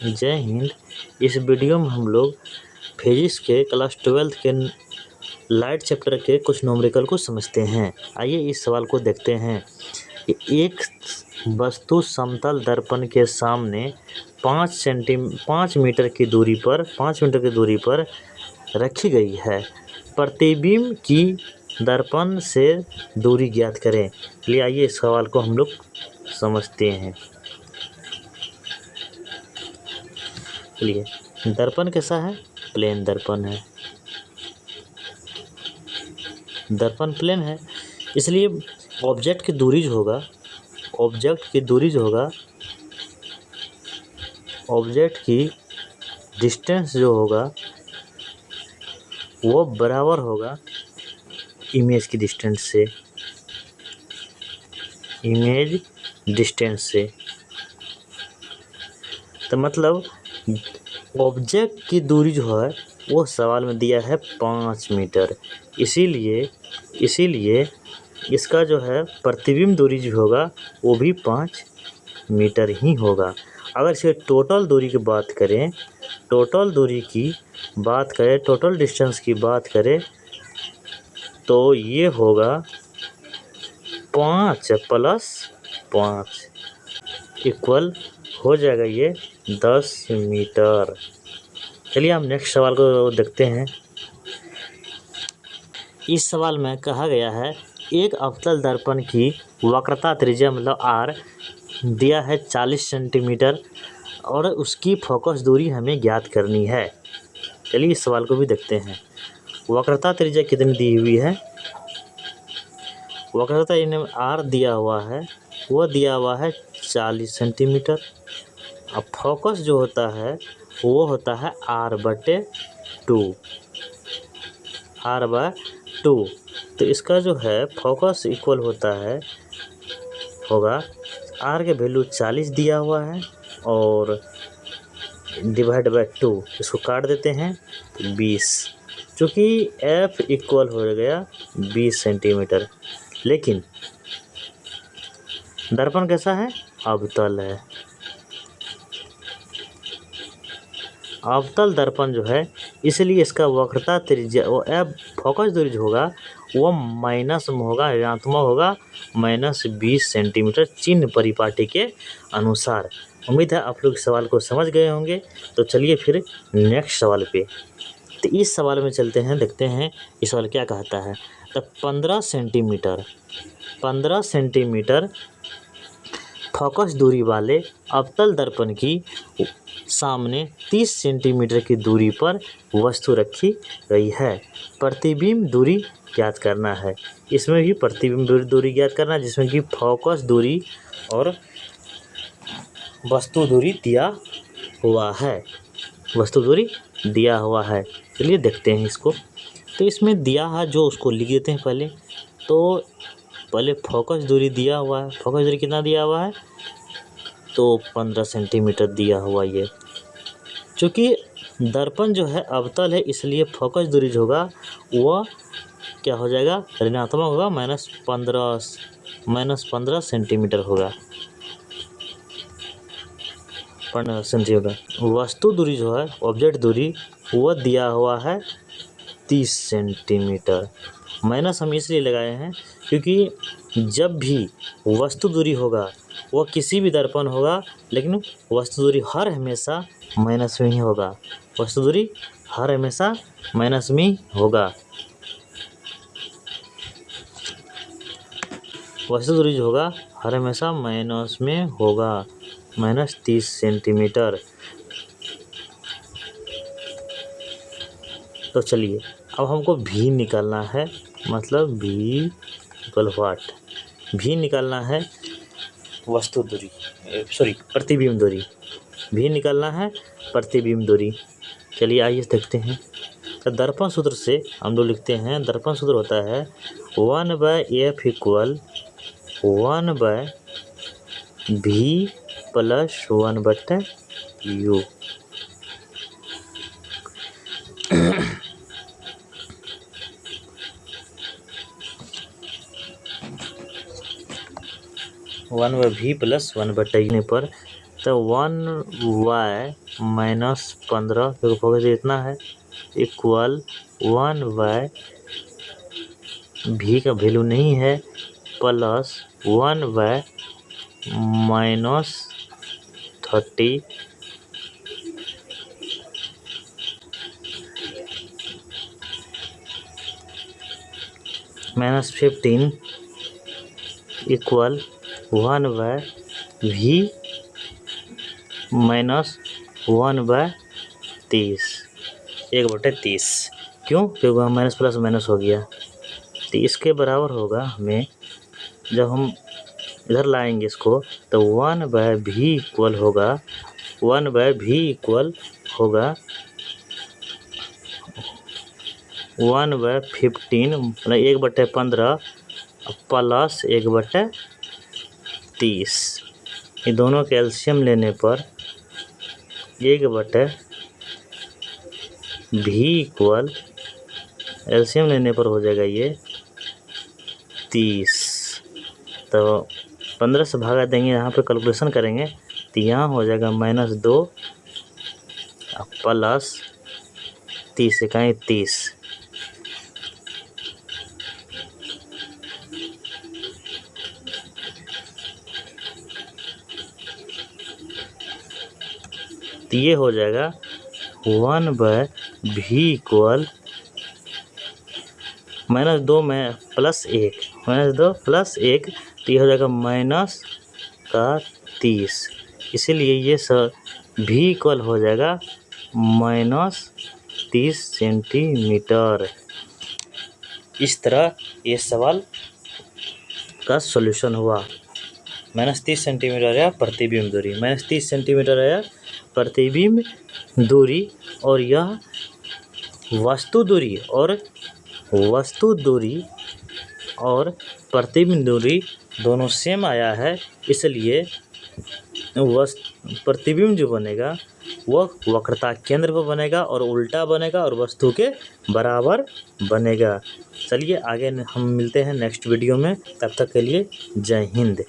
जय हिंद। इस वीडियो में हम लोग फिजिक्स के क्लास 12 के लाइट चैप्टर के कुछ न्यूमेरिकल को समझते हैं। आइए इस सवाल को देखते हैं। एक वस्तु समतल दर्पण के सामने 5 मीटर की दूरी पर रखी गई है। प्रतिबिंब की दर्पण से दूरी ज्ञात करें। चलिए आइए इस सवाल को हम लोग समझते हैं। चलिए, दर्पण कैसा है? प्लेन दर्पण है। दर्पण प्लेन है, इसलिए ऑब्जेक्ट की दूरी जो होगा ऑब्जेक्ट की डिस्टेंस जो होगा वो बराबर होगा इमेज की डिस्टेंस से। तो मतलब ऑब्जेक्ट की दूरी जो है वो सवाल में दिया है 5 मीटर। इसीलिए इसका जो है प्रतिबिंब दूरी जो होगा वो भी 5 मीटर ही होगा। अगर इसे टोटल डिस्टेंस की बात करें तो ये होगा 5 + 5 इक्वल हो जाएगा ये 10 मीटर। चलिए हम नेक्स्ट सवाल को देखते हैं। इस सवाल में कहा गया है एक अवतल दर्पण की वक्रता त्रिज्या मतलब R दिया है 40 सेंटीमीटर और उसकी फोकस दूरी हमें ज्ञात करनी है। चलिए इस सवाल को भी देखते हैं। वक्रता त्रिज्या कितनी दी हुई है? वक्रता R दिया हुआ है, वो दिया हुआ है 40 सेंटीमीटर। अब फोकस जो होता है वो होता है R/2। तो इसका जो है फोकस इक्वल होगा R के वैल्यू 40 दिया हुआ है और /2 इसको काट देते हैं 20, चूँकि F इक्वल हो गया 20 सेंटीमीटर। लेकिन दर्पण कैसा है? अवतल है। अवतल दर्पण जो है इसलिए इसका वक्रता त्रिज्या वो F फोकस दूरी जो होगा वो माइनस में होगा, ऋणात्मक होगा, -20 सेंटीमीटर चिन्ह परिपाटी के अनुसार। उम्मीद है आप लोग इस सवाल को समझ गए होंगे। तो चलिए फिर नेक्स्ट सवाल पे। तो इस सवाल में चलते हैं, देखते हैं इस सवाल क्या कहता है। तो 15 सेंटीमीटर फोकस दूरी वाले अवतल दर्पण की सामने 30 सेंटीमीटर की दूरी पर वस्तु रखी गई है। प्रतिबिंब दूरी ज्ञात करना है। इसमें भी प्रतिबिंब दूरी ज्ञात करना है, जिसमें कि फोकस दूरी और वस्तु दूरी दिया हुआ है। चलिए देखते हैं इसको। तो इसमें दिया है जो उसको लिख देते हैं पहले। तो पहले फोकस दूरी दिया हुआ है। फोकस दूरी कितना दिया हुआ है? तो 15 सेंटीमीटर दिया हुआ ये। चूँकि दर्पण जो है अवतल है इसलिए फोकस दूरी जो होगा वह क्या हो जाएगा? ऋणात्मक होगा, -15 सेंटीमीटर होगा। 15 सेंटीमीटर। वस्तु दूरी जो है ऑब्जेक्ट दूरी वह दिया हुआ है 30 सेंटीमीटर। माइनस हम इसलिए लगाए हैं क्योंकि जब भी वस्तु दूरी होगा वह किसी भी दर्पण होगा, लेकिन वस्तु दूरी हर हमेशा माइनस में ही होगा। वस्तु दूरी हर हमेशा माइनस में ही होगा। वस्तु दूरी जो होगा हर हमेशा माइनस में होगा, -30 सेंटीमीटर। तो चलिए अब हमको भी निकालना है, मतलब भी इक्वल व्हाट? भी निकालना है वस्तु दूरी, प्रतिबिंब दूरी। भी निकालना है प्रतिबिंब दूरी। चलिए आइए देखते हैं। तो दर्पण सूत्र से हम लोग लिखते हैं, दर्पण सूत्र होता है 1/F equal 1/V + 1/U। One by V + 1/U पर तो 1y माइनस 15 क्योंकि इतना है इक्वल 1y भी का वैल्यू नहीं है plus 1y minus 30 minus 15 equal 1y भी माइनस 1/30 1/30 क्यों? क्योंकि माइनस प्लस माइनस हो गया। तो इसके बराबर होगा हमें जब हम इधर लाएंगे इसको तो 1/v इक्वल होगा 1/15 मतलब 1/15 प्लस 1/30। ये दोनों के एलसीएम लेने पर 1/v इक्वल एलसीएम लेने पर हो जाएगा ये 30। तो 15 से भागा देंगे, यहाँ पे कैलकुलेशन करेंगे तो यहाँ हो जाएगा -2 प्लस 30 इकाई 30। तो ये हो जाएगा 1/v इक्वल -2 में +1 -2 +1 तो ये हो जाएगा -30। इसीलिए ये सब v इक्वल हो जाएगा -30 सेंटीमीटर। इस तरह ये सवाल का सॉल्यूशन हुआ। -30 सेंटीमीटर या प्रतिबिंब दूरी, -30 सेंटीमीटर है प्रतिबिंब दूरी और यह वस्तु दूरी और प्रतिबिंब दूरी दोनों सेम आया है। इसलिए प्रतिबिंब जो बनेगा वह वक्रता केंद्र पर बनेगा और उल्टा बनेगा और वस्तु के बराबर बनेगा। चलिए आगे हम मिलते हैं नेक्स्ट वीडियो में, तब तक के लिए जय हिंद।